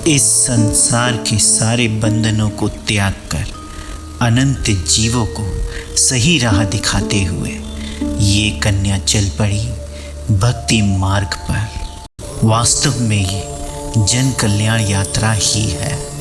इस संसार के सारे बंधनों को त्याग कर अनंत जीवों को सही राह दिखाते हुए ये कन्या चल पड़ी भक्ति मार्ग पर। वास्तव में ये जन कल्याण यात्रा ही है।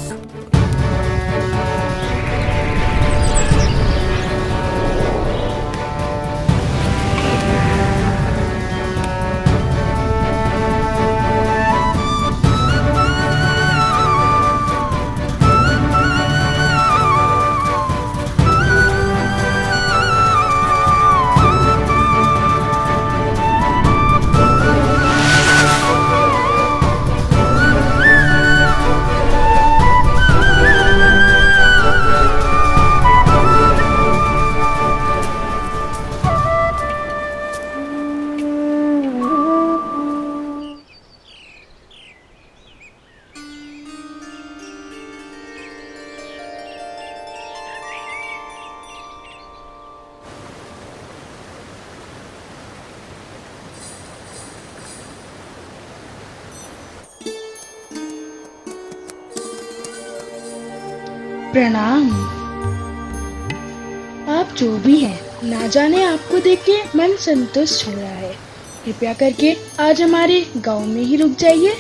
प्रणाम। आप जो भी हैं, ना जाने आपको देख के मन संतुष्ट हो रहा है। कृपया करके आज हमारे गांव में ही रुक जाइए।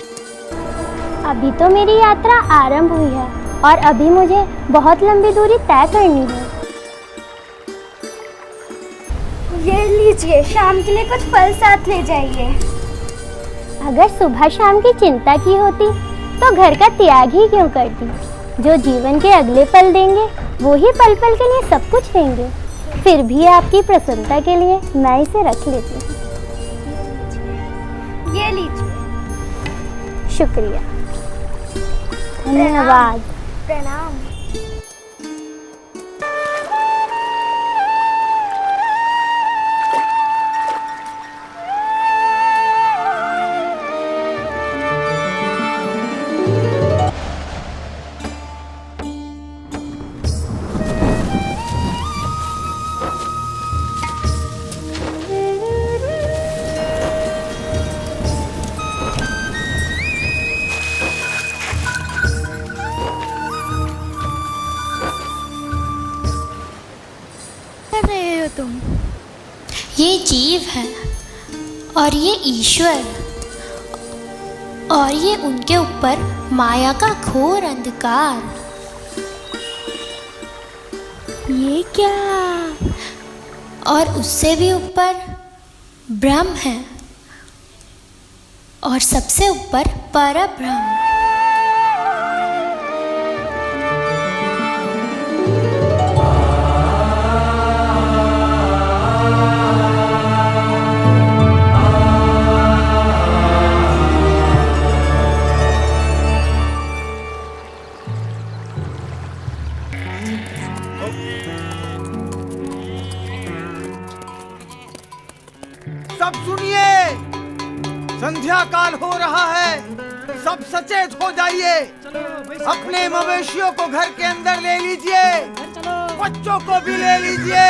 अभी तो मेरी यात्रा आरंभ हुई है और अभी मुझे बहुत लंबी दूरी तय करनी है। ये लीजिए, शाम के लिए कुछ फल साथ ले जाइए। अगर सुबह शाम की चिंता की होती तो घर का त्याग ही क्यों करती। जो जीवन के अगले पल देंगे वो ही पल पल के लिए सब कुछ देंगे। फिर भी आपकी प्रसन्नता के लिए मैं इसे रख लेती हूँ। ये लीजिए। शुक्रिया। धन्यवाद। प्रणाम। तुम ये जीव है और ये ईश्वर, और ये उनके ऊपर माया का घोर अंधकार। ये क्या? और उससे भी ऊपर ब्रह्म है, और सबसे ऊपर परब्रह्म। सब सुनिए, संध्या काल हो रहा है। सब सचेत हो जाइए। अपने मवेशियों को घर के अंदर ले लीजिए, बच्चों को भी ले लीजिए।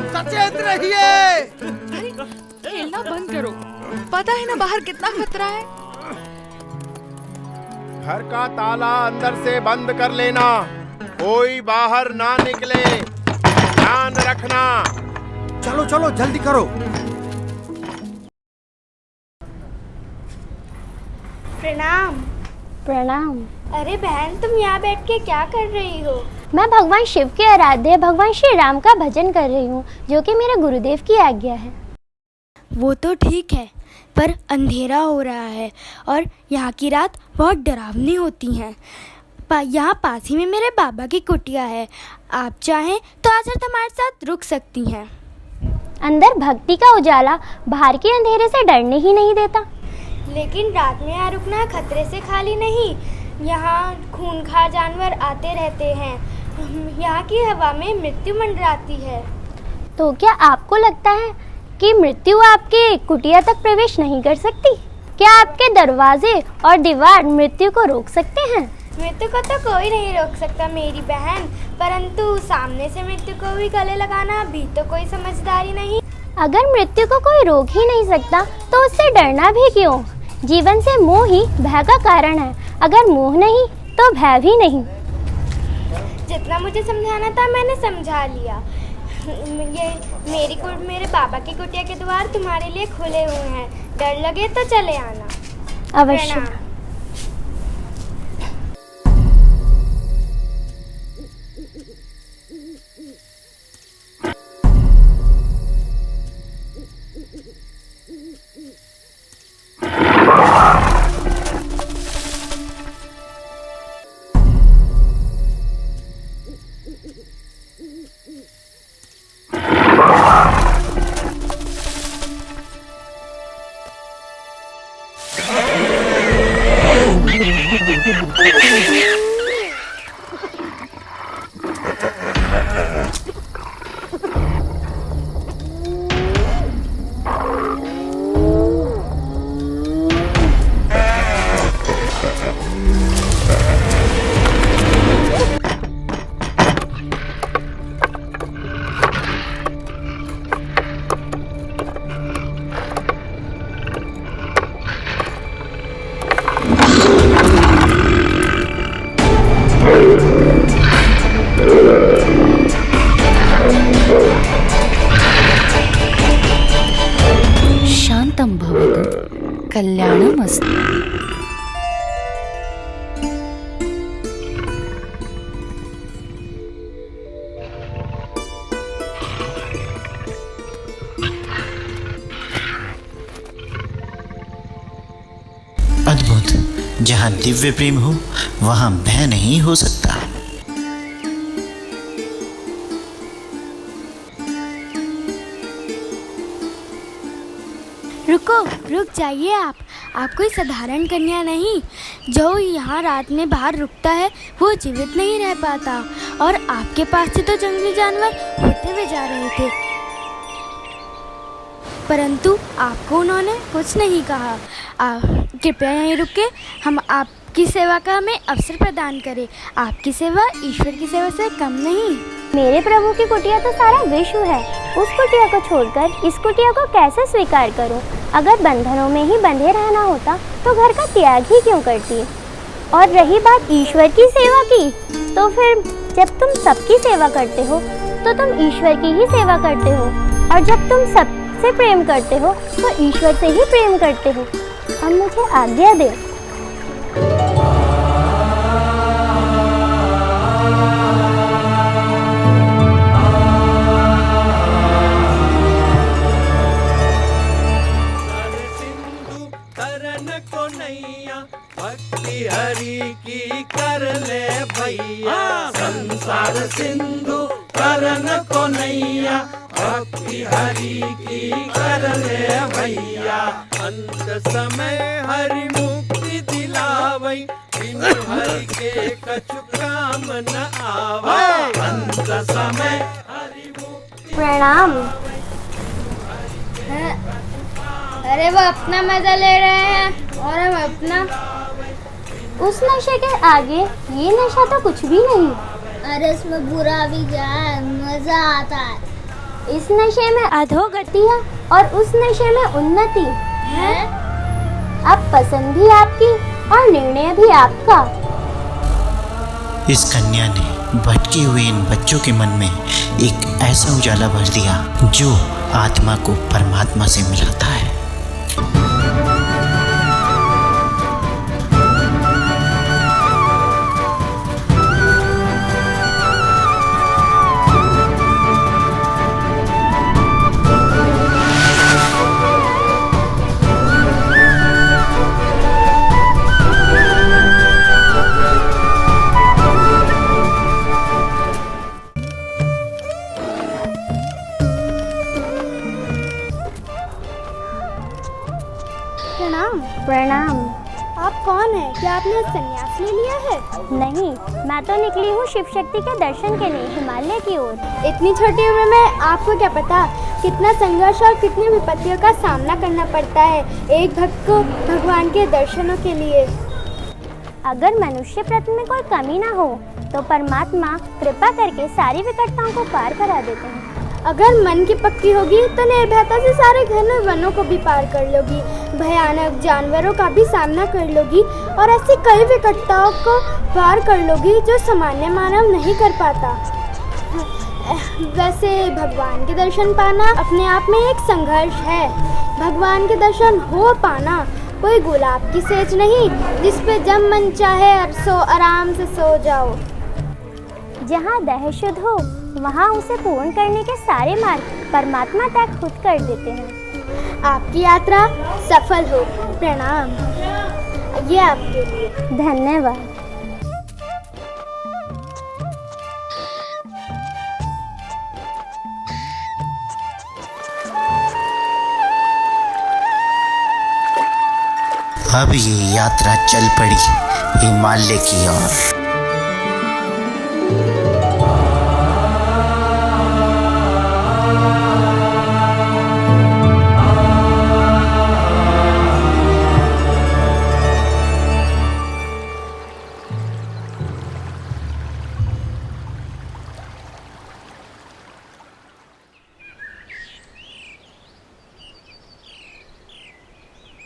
सचेत रहिए। खेलना बंद करो। पता है ना बाहर कितना खतरा है। घर का ताला अंदर से बंद कर लेना, कोई बाहर ना निकले, ध्यान रखना। चलो चलो जल्दी करो। प्रणाम। प्रणाम। अरे बहन, तुम यहाँ बैठ के क्या कर रही हो? मैं भगवान शिव के आराध्य भगवान श्री राम का भजन कर रही हूँ, जो कि मेरे गुरुदेव की आज्ञा है। वो तो ठीक है, पर अंधेरा हो रहा है और यहाँ की रात बहुत डरावनी होती हैं। यहाँ पास ही में मेरे बाबा की कुटिया है। आप चाहें तो आज रात हमारे साथ रुक सकती हैं। अंदर भक्ति का उजाला बाहर के अंधेरे से डरने ही नहीं देता। लेकिन रात में यहाँ रुकना खतरे से खाली नहीं। यहाँ खूंखार जानवर आते रहते हैं। यहाँ की हवा में मृत्यु मंडराती है। तो क्या आपको लगता है कि मृत्यु आपके कुटिया तक प्रवेश नहीं कर सकती? क्या आपके दरवाजे और दीवार मृत्यु को रोक सकते हैं? मृत्यु को तो कोई नहीं रोक सकता मेरी बहन, परंतु सामने से मृत्यु को भी गले लगाना भी तो कोई समझदारी नहीं। अगर मृत्यु को कोई रोक ही नहीं सकता तो उससे डरना भी क्यों? जीवन से मोह ही भय का कारण है। अगर मोह नहीं तो भय भी नहीं। जितना मुझे समझाना था मैंने समझा लिया। ये मेरे बाबा की कुटिया के द्वार तुम्हारे लिए खुले हुए हैं। डर लगे तो चले आना। अवश्य। प्रणाम। शांतं भवतु, कल्याणमस्तु। अद्भुत। जहाँ दिव्य प्रेम हो वहाँ भय नहीं हो सकता। रुक जाइए आप कोई साधारण कन्या नहीं। जो यहाँ रात में बाहर रुकता है वो जीवित नहीं रह पाता। और आपके पास से तो जंगली जानवर होते हुए जा रहे थे, परंतु आपको उन्होंने कुछ नहीं कहा। कृपया यहीं रुक के हम आपकी सेवा का हमें अवसर प्रदान करें। आपकी सेवा ईश्वर की सेवा से कम नहीं। मेरे प्रभु की कुटिया तो सारा विश्व है। उस कुटिया को छोड़कर इस कुटिया को कैसे स्वीकार करूं? अगर बंधनों में ही बंधे रहना होता तो घर का त्याग ही क्यों करती? और रही बात ईश्वर की सेवा की, तो फिर जब तुम सबकी सेवा करते हो तो तुम ईश्वर की ही सेवा करते हो, और जब तुम सबसे प्रेम करते हो तो ईश्वर से ही प्रेम करते हो। अब मुझे आज्ञा दे। भक्ति हरि की कर ले भैया, संसार सिंधु करन को नैया। भक्ति हरि की कर ले भैया, अंत समय हरि मुक्ति दिलावई। बिन हरि के कछु काम न आवै, अंत समय हरि मुक्ति। प्रणाम। अरे वो अपना मजा ले रहे हैं और हम अपना। उस नशे के आगे ये नशा तो कुछ भी नहीं। अरे इसमें बुरा भी जाए, मजा आता है। इस नशे में अधोगति है और उस नशे में उन्नति है। अब पसंद भी आपकी और निर्णय भी आपका। इस कन्या ने भटके हुए इन बच्चों के मन में एक ऐसा उजाला भर दिया जो आत्मा को परमात्मा से मिलाता है। प्रणाम। आप कौन है? क्या आपने संन्यास ले लिया है? नहीं, मैं तो निकली हूँ शिव शक्ति के दर्शन के लिए हिमालय की ओर। इतनी छोटी उम्र में आपको क्या पता कितना संघर्ष और कितनी विपत्तियों का सामना करना पड़ता है एक भक्त को भगवान के दर्शनों के लिए। अगर मनुष्य प्रयत्न में कोई कमी ना हो तो परमात्मा कृपा करके सारी विकटताओं को पार करा देते हैं। अगर मन की पक्की होगी तो निर्भयता से सारे घने वनों को भी पार कर लोगी, भयानक जानवरों का भी सामना कर लोगी और ऐसी कई विकटताओं को पार कर लोगी जो सामान्य मानव नहीं कर पाता। वैसे भगवान के दर्शन पाना अपने आप में एक संघर्ष है। भगवान के दर्शन हो पाना कोई गुलाब की सेज नहीं जिस पे जब मन चाहे सो आराम से सो जाओ। जहाँ देह शुद्ध हो वहाँ उसे पूर्ण करने के सारे मार्ग परमात्मा तक खुद कर देते हैं। आपकी यात्रा सफल हो। प्रणाम। ये आपके लिए। धन्यवाद। अब ये यात्रा चल पड़ी हिमालय की ओर।